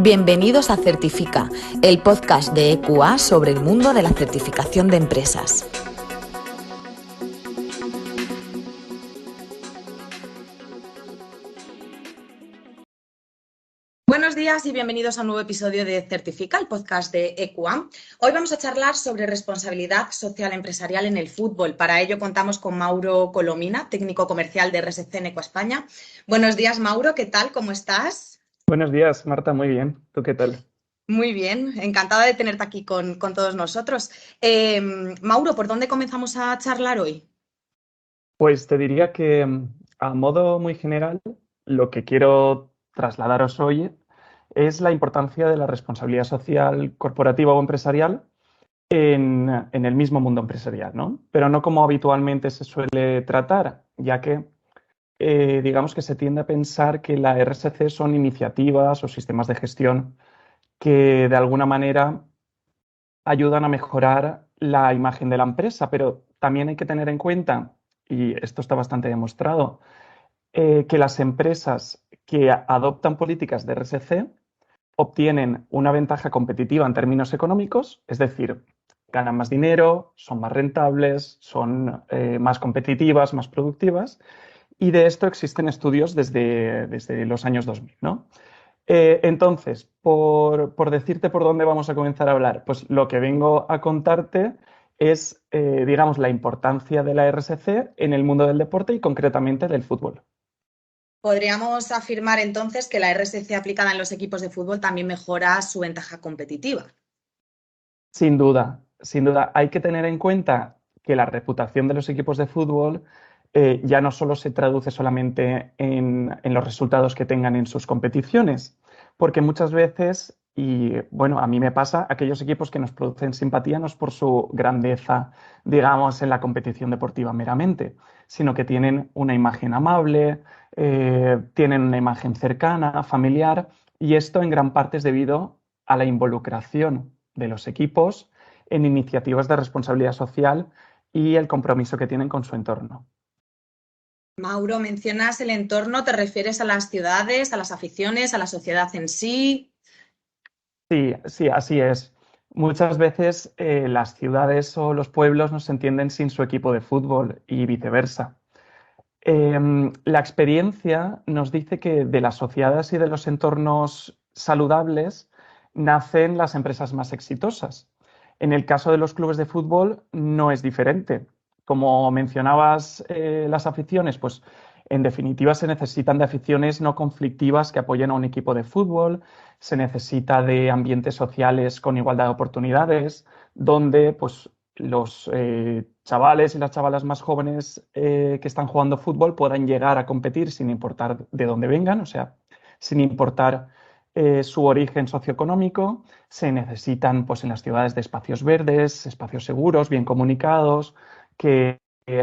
Bienvenidos a Certifica, el podcast de EQA sobre el mundo de la certificación de empresas. Buenos días y bienvenidos a un nuevo episodio de Certifica, el podcast de EQA. Hoy vamos a charlar sobre responsabilidad social empresarial en el fútbol. Para ello contamos con Mauro Colomina, técnico comercial de RSC en EQA España. Buenos días, Mauro, ¿qué tal? ¿Cómo estás? Buenos días, Marta, muy bien. ¿Tú qué tal? Muy bien, encantada de tenerte aquí con todos nosotros. Mauro, ¿por dónde comenzamos a charlar hoy? Pues te diría que a modo muy general, lo que quiero trasladaros hoy es la importancia de la responsabilidad social corporativa o empresarial en el mismo mundo empresarial, ¿no? Pero no como habitualmente se suele tratar, ya que digamos que se tiende a pensar que la RSC son iniciativas o sistemas de gestión que de alguna manera ayudan a mejorar la imagen de la empresa, pero también hay que tener en cuenta, y esto está bastante demostrado, que las empresas que adoptan políticas de RSC obtienen una ventaja competitiva en términos económicos, es decir, ganan más dinero, son más rentables, son más competitivas, más productivas, y de esto existen estudios desde los años 2000, ¿no? Entonces, por decirte por dónde vamos a comenzar a hablar, pues lo que vengo a contarte es, digamos, la importancia de la RSC en el mundo del deporte y concretamente del fútbol. Podríamos afirmar entonces que la RSC aplicada en los equipos de fútbol también mejora su ventaja competitiva. Sin duda, hay que tener en cuenta que la reputación de los equipos de fútbol ya no solo se traduce solamente en los resultados que tengan en sus competiciones, porque muchas veces, y bueno, a mí me pasa, aquellos equipos que nos producen simpatía no es por su grandeza, digamos, en la competición deportiva meramente, sino que tienen una imagen amable, tienen una imagen cercana, familiar, y esto en gran parte es debido a la involucración de los equipos en iniciativas de responsabilidad social y el compromiso que tienen con su entorno. Mauro, mencionas el entorno, ¿te refieres a las ciudades, a las aficiones, a la sociedad en sí? Sí, sí, así es. Muchas veces las ciudades o los pueblos no se entienden sin su equipo de fútbol y viceversa. La experiencia nos dice que de las sociedades y de los entornos saludables nacen las empresas más exitosas. En el caso de los clubes de fútbol no es diferente. Como mencionabas, las aficiones, pues en definitiva se necesitan de aficiones no conflictivas que apoyen a un equipo de fútbol, se necesita de ambientes sociales con igualdad de oportunidades, donde pues los chavales y las chavalas más jóvenes que están jugando fútbol puedan llegar a competir sin importar de dónde vengan, o sea, sin importar su origen socioeconómico. Se necesitan, pues, en las ciudades de espacios verdes, espacios seguros, bien comunicados, que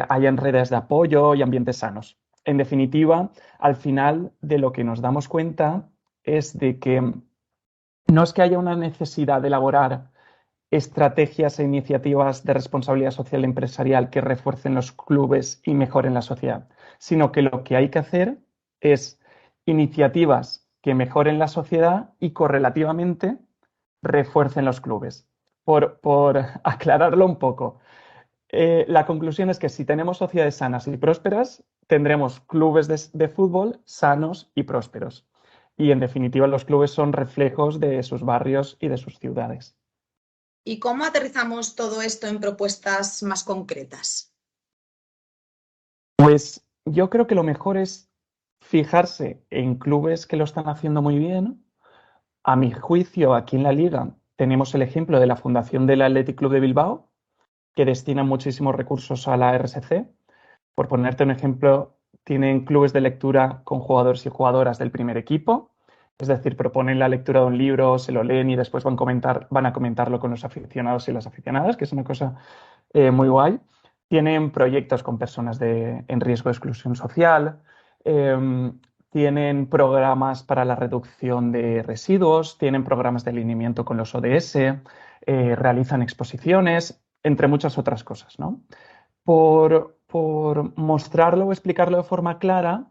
hayan redes de apoyo y ambientes sanos. En definitiva, al final de lo que nos damos cuenta es de que no es que haya una necesidad de elaborar estrategias e iniciativas de responsabilidad social empresarial que refuercen los clubes y mejoren la sociedad, sino que lo que hay que hacer es iniciativas que mejoren la sociedad y correlativamente refuercen los clubes. Por aclararlo un poco, la conclusión es que si tenemos sociedades sanas y prósperas, tendremos clubes de fútbol sanos y prósperos. Y en definitiva, los clubes son reflejos de sus barrios y de sus ciudades. ¿Y cómo aterrizamos todo esto en propuestas más concretas? Pues yo creo que lo mejor es fijarse en clubes que lo están haciendo muy bien. A mi juicio, aquí en la liga tenemos el ejemplo de la fundación del Athletic Club de Bilbao, que destina muchísimos recursos a la RSC. Por ponerte un ejemplo, tienen clubes de lectura con jugadores y jugadoras del primer equipo, es decir, proponen la lectura de un libro, se lo leen y después van a comentarlo con los aficionados y las aficionadas, que es una cosa muy guay. Tienen proyectos con personas en riesgo de exclusión social, eh, tienen programas para la reducción de residuos, tienen programas de alineamiento con los ODS, realizan exposiciones, entre muchas otras cosas, ¿no? Por mostrarlo o explicarlo de forma clara,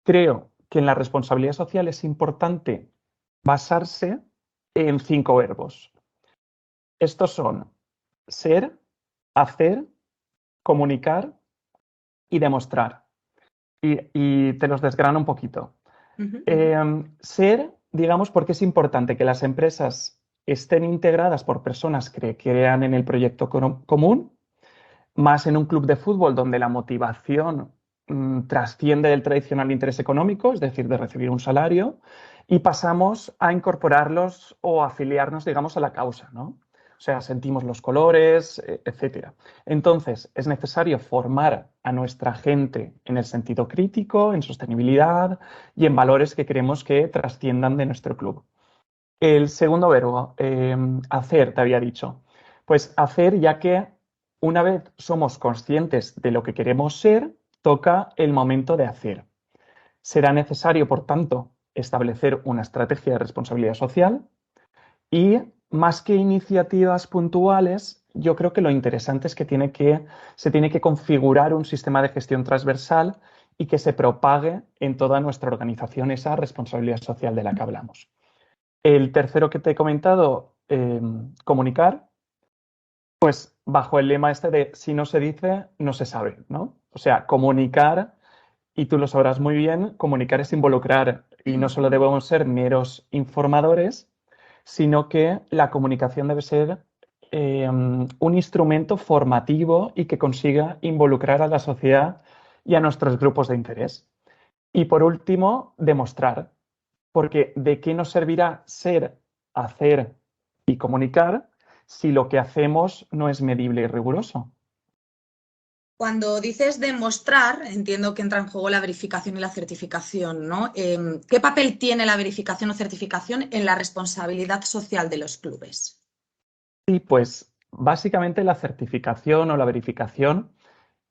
creo que en la responsabilidad social es importante basarse en 5 verbos. Estos son ser, hacer, comunicar y demostrar. Y te los desgrano un poquito. Ser, digamos, porque es importante que las empresas estén integradas por personas que crean en el proyecto común, más en un club de fútbol donde la motivación trasciende del tradicional interés económico, es decir, de recibir un salario, y pasamos a incorporarlos o afiliarnos, digamos, a la causa, ¿no? O sea, sentimos los colores, etcétera. Entonces, es necesario formar a nuestra gente en el sentido crítico, en sostenibilidad y en valores que creemos que trasciendan de nuestro club. El segundo verbo, hacer, te había dicho. Pues hacer, ya que una vez somos conscientes de lo que queremos ser, toca el momento de hacer. Será necesario, por tanto, establecer una estrategia de responsabilidad social y más que iniciativas puntuales, yo creo que lo interesante es que se tiene que configurar un sistema de gestión transversal y que se propague en toda nuestra organización esa responsabilidad social de la que hablamos. El tercero que te he comentado, comunicar, pues bajo el lema este de si no se dice, no se sabe, ¿no? O sea, comunicar, y tú lo sabrás muy bien, comunicar es involucrar y no solo debemos ser meros informadores, sino que la comunicación debe ser un instrumento formativo y que consiga involucrar a la sociedad y a nuestros grupos de interés. Y por último, demostrar, porque ¿de qué nos servirá ser, hacer y comunicar si lo que hacemos no es medible y riguroso? Cuando dices demostrar, entiendo que entra en juego la verificación y la certificación, ¿no? ¿Qué papel tiene la verificación o certificación en la responsabilidad social de los clubes? Sí, pues básicamente la certificación o la verificación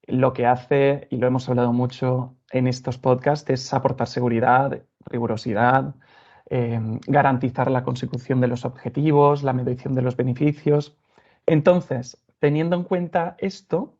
lo que hace, y lo hemos hablado mucho en estos podcasts, es aportar seguridad, rigurosidad, garantizar la consecución de los objetivos, la medición de los beneficios. Entonces, teniendo en cuenta esto,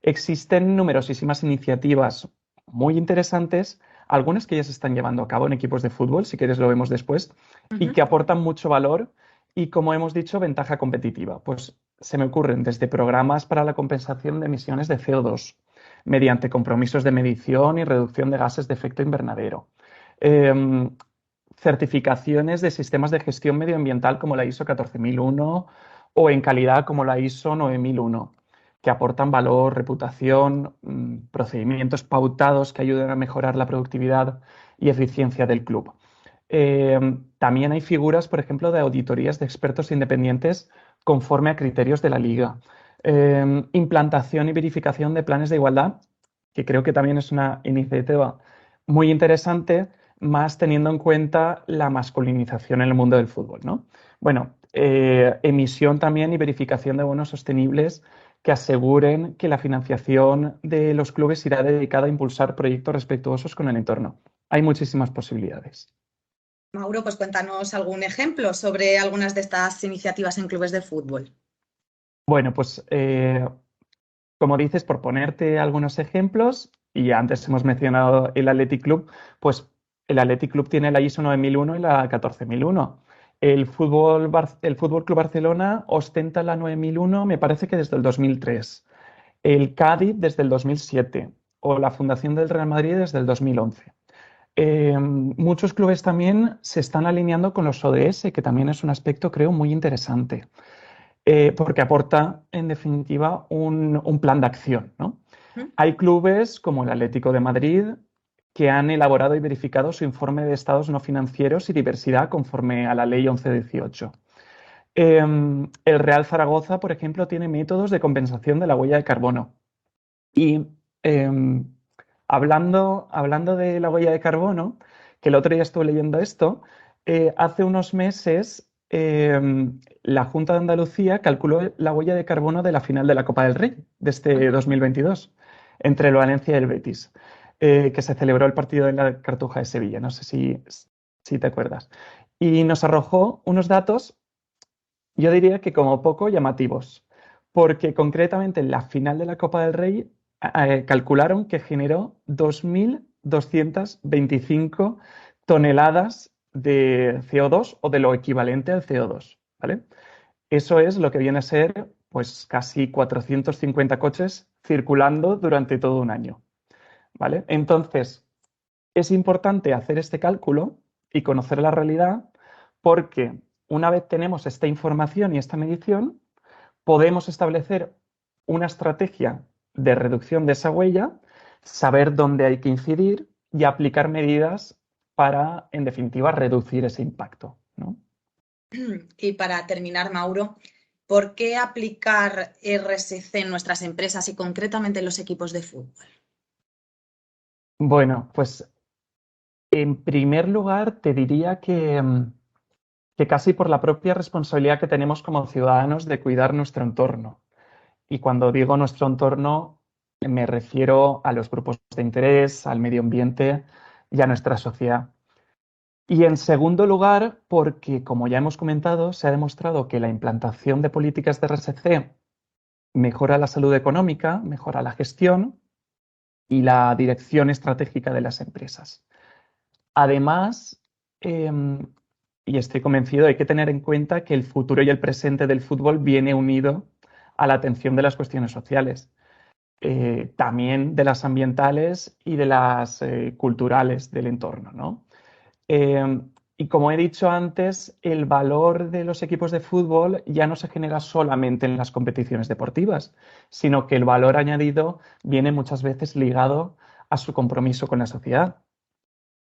existen numerosísimas iniciativas muy interesantes, algunas que ya se están llevando a cabo en equipos de fútbol, si quieres lo vemos después, y que aportan mucho valor y, como hemos dicho, ventaja competitiva. Pues se me ocurren desde programas para la compensación de emisiones de CO2, mediante compromisos de medición y reducción de gases de efecto invernadero. Certificaciones de sistemas de gestión medioambiental como la ISO 14001 o en calidad como la ISO 9001, que aportan valor, reputación, procedimientos pautados que ayuden a mejorar la productividad y eficiencia del club. También hay figuras, por ejemplo, de auditorías de expertos independientes conforme a criterios de la Liga. Implantación y verificación de planes de igualdad, que creo que también es una iniciativa muy interesante, más teniendo en cuenta la masculinización en el mundo del fútbol, ¿no? Bueno, emisión también y verificación de bonos sostenibles que aseguren que la financiación de los clubes irá dedicada a impulsar proyectos respetuosos con el entorno. Hay muchísimas posibilidades. Mauro, pues cuéntanos algún ejemplo sobre algunas de estas iniciativas en clubes de fútbol. Bueno, pues como dices, por ponerte algunos ejemplos, y antes hemos mencionado el Athletic Club, pues el Athletic Club tiene la ISO 9001 y la 14001. El Fútbol Club Barcelona ostenta la 9001, me parece que desde el 2003. El Cádiz desde el 2007 o la Fundación del Real Madrid desde el 2011. Muchos clubes también se están alineando con los ODS, que también es un aspecto, creo, muy interesante, porque aporta, en definitiva, un plan de acción, ¿no? Hay clubes como el Atlético de Madrid que han elaborado y verificado su informe de estados no financieros y diversidad conforme a la Ley 1118. El Real Zaragoza, por ejemplo, tiene métodos de compensación de la huella de carbono. Y hablando de la huella de carbono, que el otro día estuve leyendo esto, hace unos meses la Junta de Andalucía calculó la huella de carbono de la final de la Copa del Rey de este 2022 entre el Valencia y el Betis, que se celebró el partido en la Cartuja de Sevilla, no sé si te acuerdas. Y nos arrojó unos datos, yo diría que como poco llamativos, porque concretamente en la final de la Copa del Rey calcularon que generó 2.225 toneladas de CO2 o de lo equivalente al CO2, ¿vale? Eso es lo que viene a ser pues casi 450 coches circulando durante todo un año, ¿vale? Entonces, es importante hacer este cálculo y conocer la realidad porque una vez tenemos esta información y esta medición, podemos establecer una estrategia de reducción de esa huella, saber dónde hay que incidir y aplicar medidas para, en definitiva, reducir ese impacto, ¿no? Y para terminar, Mauro, ¿por qué aplicar RSC en nuestras empresas y concretamente en los equipos de fútbol? Bueno, pues en primer lugar te diría que casi por la propia responsabilidad que tenemos como ciudadanos de cuidar nuestro entorno. Y cuando digo nuestro entorno, me refiero a los grupos de interés, al medio ambiente y a nuestra sociedad. Y en segundo lugar, porque, como ya hemos comentado, se ha demostrado que la implantación de políticas de RSC mejora la salud económica, mejora la gestión y la dirección estratégica de las empresas. Además, y estoy convencido, hay que tener en cuenta que el futuro y el presente del fútbol viene unido a la atención de las cuestiones sociales, también de las ambientales y de las culturales del entorno, ¿no? Y como he dicho antes, el valor de los equipos de fútbol ya no se genera solamente en las competiciones deportivas, sino que el valor añadido viene muchas veces ligado a su compromiso con la sociedad.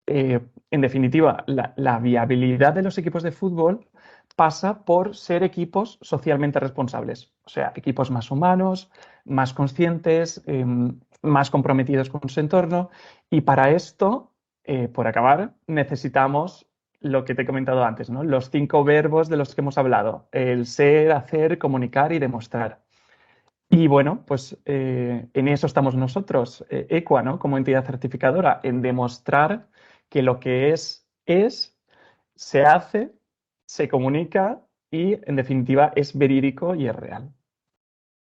En definitiva, la viabilidad de los equipos de fútbol pasa por ser equipos socialmente responsables, o sea, equipos más humanos, más conscientes, más comprometidos con su entorno. Y para esto, por acabar, necesitamos lo que te he comentado antes, ¿no? Los 5 verbos de los que hemos hablado: el ser, hacer, comunicar y demostrar. Y bueno, pues en eso estamos nosotros, EQUA, ¿no? Como entidad certificadora, en demostrar que lo que es, se hace, se comunica y, en definitiva, es verídico y es real.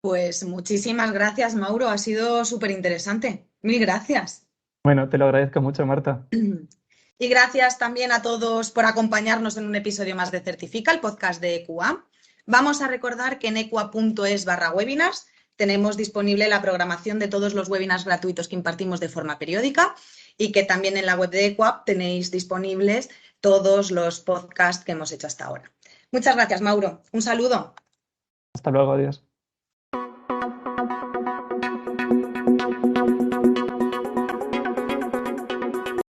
Pues muchísimas gracias, Mauro. Ha sido súper interesante. Mil gracias. Bueno, te lo agradezco mucho, Marta. Y gracias también a todos por acompañarnos en un episodio más de Certifica, el podcast de EQA. Vamos a recordar que en equa.es/webinars tenemos disponible la programación de todos los webinars gratuitos que impartimos de forma periódica y que también en la web de EQA tenéis disponibles todos los podcasts que hemos hecho hasta ahora. Muchas gracias, Mauro. Un saludo. Hasta luego, adiós.